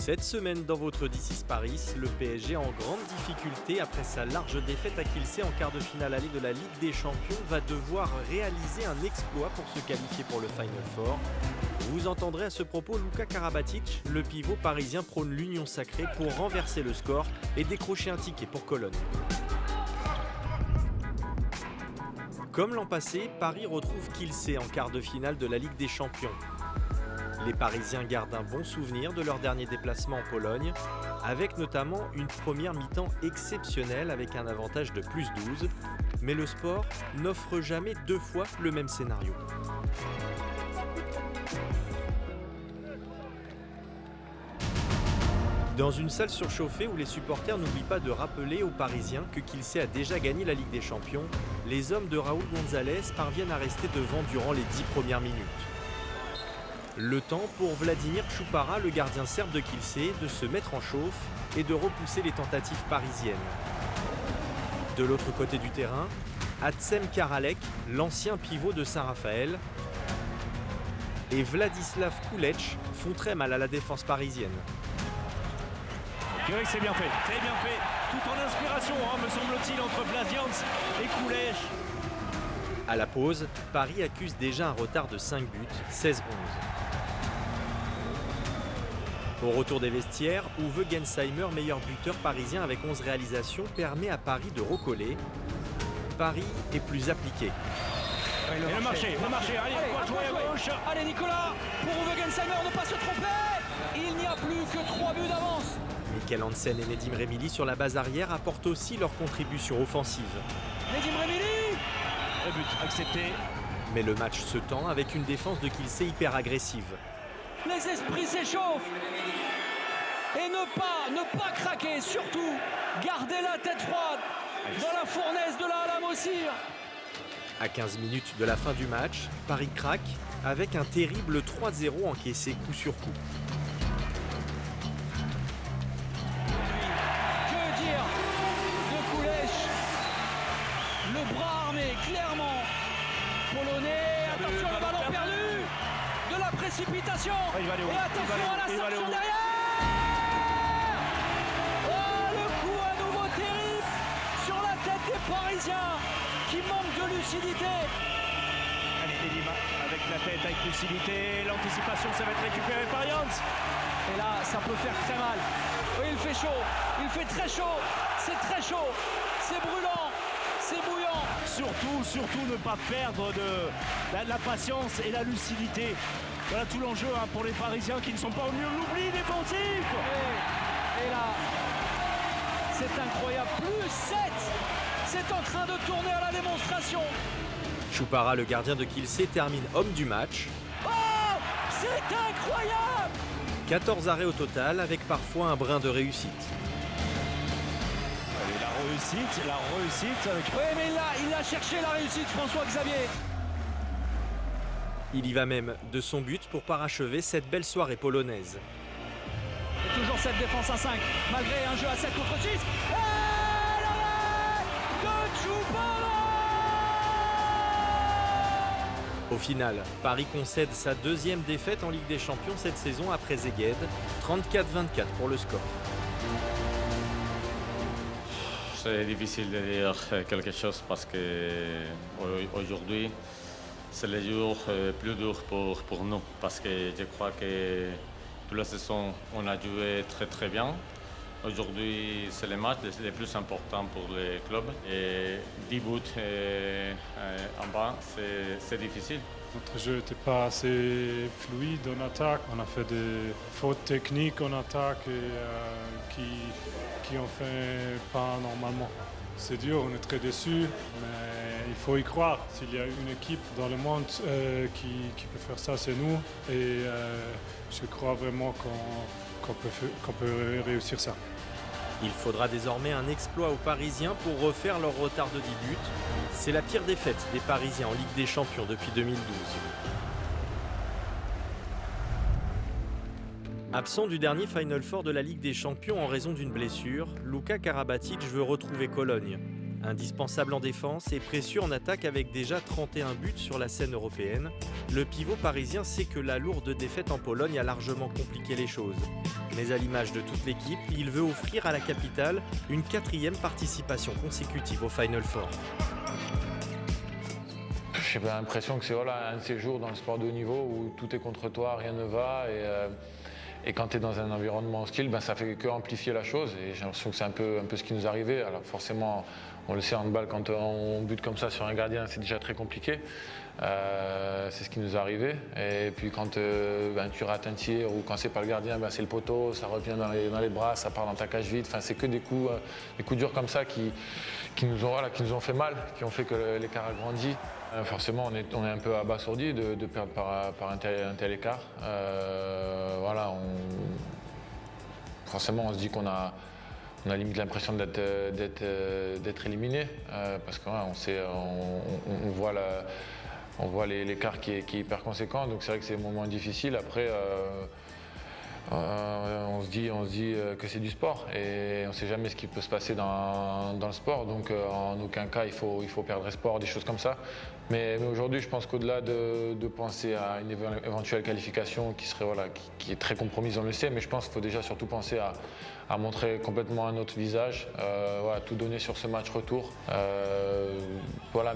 Cette semaine dans votre D6 Paris, le PSG en grande difficulté après sa large défaite à Kielce en quart de finale aller de la Ligue des Champions va devoir réaliser un exploit pour se qualifier pour le Final Four. Vous entendrez à ce propos Luka Karabatic, le pivot parisien prône l'union sacrée pour renverser le score et décrocher un ticket pour Cologne. Comme l'an passé, Paris retrouve Kielce en quart de finale de la Ligue des Champions. Les Parisiens gardent un bon souvenir de leur dernier déplacement en Pologne, avec notamment une première mi-temps exceptionnelle avec un avantage de plus 12, mais le sport n'offre jamais deux fois le même scénario. Dans une salle surchauffée où les supporters n'oublient pas de rappeler aux Parisiens que Kielce a déjà gagné la Ligue des Champions, les hommes de Raúl González parviennent à rester devant durant les 10 premières minutes. Le temps pour Vladimir Choupara, le gardien serbe de Kielce, de se mettre en chauffe et de repousser les tentatives parisiennes. De l'autre côté du terrain, Atsem Karalek, l'ancien pivot de Saint-Raphaël, et Vladislav Koulech font très mal à la défense parisienne. C'est bien fait, tout en inspiration, me semble-t-il, entre Vladians et Koulech. À la pause, Paris accuse déjà un retard de 5 buts, 16-11. Au retour des vestiaires, Uwe Gensheimer, meilleur buteur parisien avec 11 réalisations, permet à Paris de recoller. Paris est plus appliqué. Et le marché, allez, jouer à gauche. Allez Nicolas, pour Uwe Gensheimer ne pas se tromper. Il n'y a plus que 3 buts d'avance. Michael Hansen et Nedim Remili sur la base arrière apportent aussi leur contribution offensive. Nedim Remili. Le but accepté. Mais le match se tend avec une défense de Kielce hyper agressive. Les esprits s'échauffent. Et ne pas craquer, surtout garder la tête froide dans la fournaise de la Al-Mossir. À 15 minutes de la fin du match, Paris craque avec un terrible 3-0 encaissé coup sur coup. Que dire de Koulech, le bras armé clairement polonais. Attention, le ballon perdu, de la précipitation. Et attention à la sanction derrière. Parisien qui manque de lucidité. Allez, Nedim avec la tête, avec lucidité, l'anticipation, ça va être récupéré par Jans. Et là, ça peut faire très mal. Oui, il fait chaud, il fait très chaud, c'est très chaud, c'est brûlant, c'est bouillant. Surtout ne pas perdre de la patience et la lucidité. Voilà tout l'enjeu pour les Parisiens qui ne sont pas au mieux l'oubli défensif. Et là, c'est incroyable, plus 7. C'est en train de tourner à la démonstration. Choupara, le gardien de Kielce, termine homme du match. Oh, c'est incroyable! 14 arrêts au total, avec parfois un brin de réussite. Allez, la réussite avec... Oui, mais il a cherché la réussite, François-Xavier. Il y va même de son but pour parachever cette belle soirée polonaise. Et toujours cette défense à 5, malgré un jeu à 7 contre 6. Au final, Paris concède sa deuxième défaite en Ligue des Champions cette saison après Szeged, 34-24 pour le score. C'est difficile de dire quelque chose parce que aujourd'hui, c'est le jour plus dur pour nous. Parce que je crois que toute la saison, on a joué très bien. Aujourd'hui, c'est le match le plus important pour le club. Et 10 buts en bas, c'est difficile. Notre jeu n'était pas assez fluide en attaque. On a fait des fautes techniques en attaque qui ont fait pas normalement. C'est dur, on est très déçus, mais il faut y croire. S'il y a une équipe dans le monde qui peut faire ça, c'est nous. Et je crois vraiment qu'on peut réussir ça. Il faudra désormais un exploit aux Parisiens pour refaire leur retard de 10 buts. C'est la pire défaite des Parisiens en Ligue des Champions depuis 2012. Absent du dernier Final Four de la Ligue des Champions en raison d'une blessure, Luka Karabatic veut retrouver Cologne. Indispensable en défense et précieux en attaque avec déjà 31 buts sur la scène européenne, le pivot parisien sait que la lourde défaite en Pologne a largement compliqué les choses. Mais à l'image de toute l'équipe, il veut offrir à la capitale une 4e participation consécutive au Final Four. J'ai l'impression que c'est un de ces jours dans le sport de haut niveau où tout est contre toi, rien ne va. Et quand tu es dans un environnement hostile, ça fait que amplifier la chose. Et j'ai l'impression que c'est un peu ce qui nous est arrivé. Alors forcément, on le sait en handball, quand on bute comme ça sur un gardien, c'est déjà très compliqué. C'est ce qui nous est arrivé. Et puis quand tu rates un tir ou quand c'est pas le gardien, c'est le poteau, ça revient dans les bras, ça part dans ta cage vide. C'est que des coups durs comme ça qui nous ont fait mal, qui ont fait que l'écart a grandi. Forcément, on est un peu abasourdi de perdre par un tel écart. Forcément, on se dit qu'on a limite l'impression d'être éliminé parce qu'on voit l'écart qui est hyper conséquent. Donc c'est vrai que c'est un moment difficile. Après, on se dit que c'est du sport et on ne sait jamais ce qui peut se passer dans le sport. Donc en aucun cas il faut perdre espoir, des choses comme ça. Mais aujourd'hui, je pense qu'au-delà de penser à une éventuelle qualification qui est très compromise, on le sait, mais je pense qu'il faut déjà surtout penser à montrer complètement un autre visage, tout donner sur ce match retour,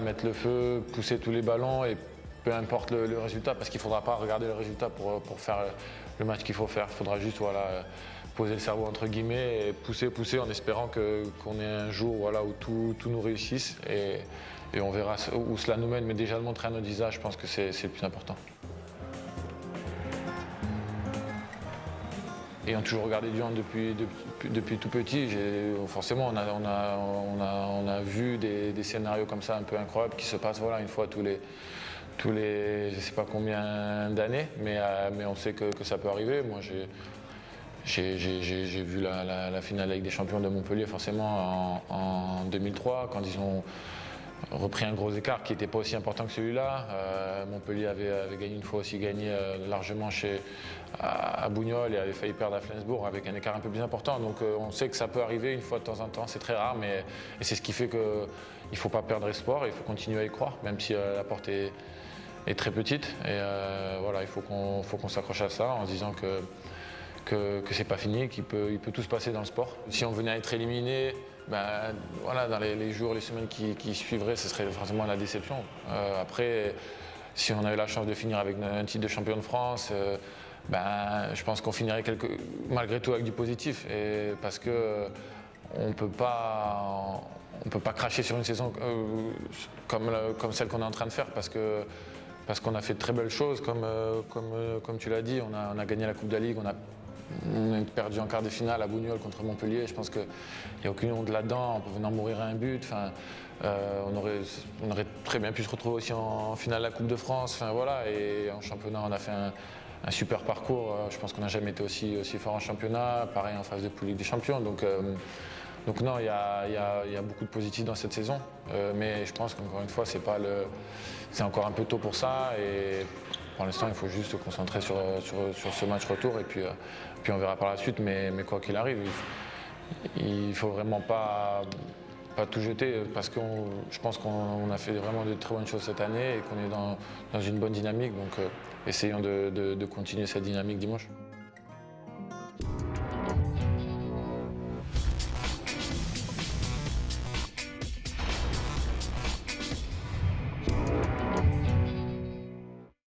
mettre le feu, pousser tous les ballons et peu importe le résultat, parce qu'il ne faudra pas regarder le résultat pour faire le match qu'il faut faire. Il faudra juste poser le cerveau entre guillemets et pousser en espérant qu'on ait un jour où tout nous réussisse et on verra où cela nous mène. Mais déjà de montrer un autre visage, je pense que c'est le plus important. Ayant toujours regardé du hand depuis tout petit, forcément on a vu des scénarios comme ça un peu incroyables qui se passent une fois tous les je ne sais pas combien d'années, mais on sait que ça peut arriver. Moi j'ai vu la finale avec des champions de Montpellier forcément en 2003 quand ils ont repris un gros écart qui n'était pas aussi important que celui-là. Montpellier avait gagné une fois aussi largement à Bougnol et avait failli perdre à Flensbourg avec un écart un peu plus important. Donc on sait que ça peut arriver une fois de temps en temps, c'est très rare, et c'est ce qui fait qu'il ne faut pas perdre espoir, il faut continuer à y croire, même si la porte est très petite. Et il faut qu'on s'accroche à ça en se disant que c'est pas fini, il peut tout se passer dans le sport. Si on venait à être éliminé, dans les jours, les semaines qui suivraient, ce serait forcément la déception. Après, si on avait la chance de finir avec un titre de champion de France, je pense qu'on finirait malgré tout avec du positif. Et parce que on ne peut pas cracher sur une saison comme celle qu'on est en train de faire, parce qu'on a fait de très belles choses, comme tu l'as dit, on a gagné la Coupe de la Ligue, on a perdu en quart de finale à Bougnol contre Montpellier. Je pense qu'il n'y a aucune honte là-dedans, on venait en mourir à un but. On aurait très bien pu se retrouver aussi en finale de la Coupe de France. Et en championnat, on a fait un super parcours. Je pense qu'on n'a jamais été aussi fort en championnat, pareil en phase de poule Ligue des Champions. Donc non, il y a beaucoup de positifs dans cette saison, mais je pense qu'encore une fois, c'est encore un peu tôt pour ça. Et pour l'instant, il faut juste se concentrer sur ce match retour et puis on verra par la suite. Mais quoi qu'il arrive, il ne faut vraiment pas tout jeter, parce que je pense qu'on a fait vraiment de très bonnes choses cette année et qu'on est dans une bonne dynamique. Donc essayons de continuer cette dynamique dimanche.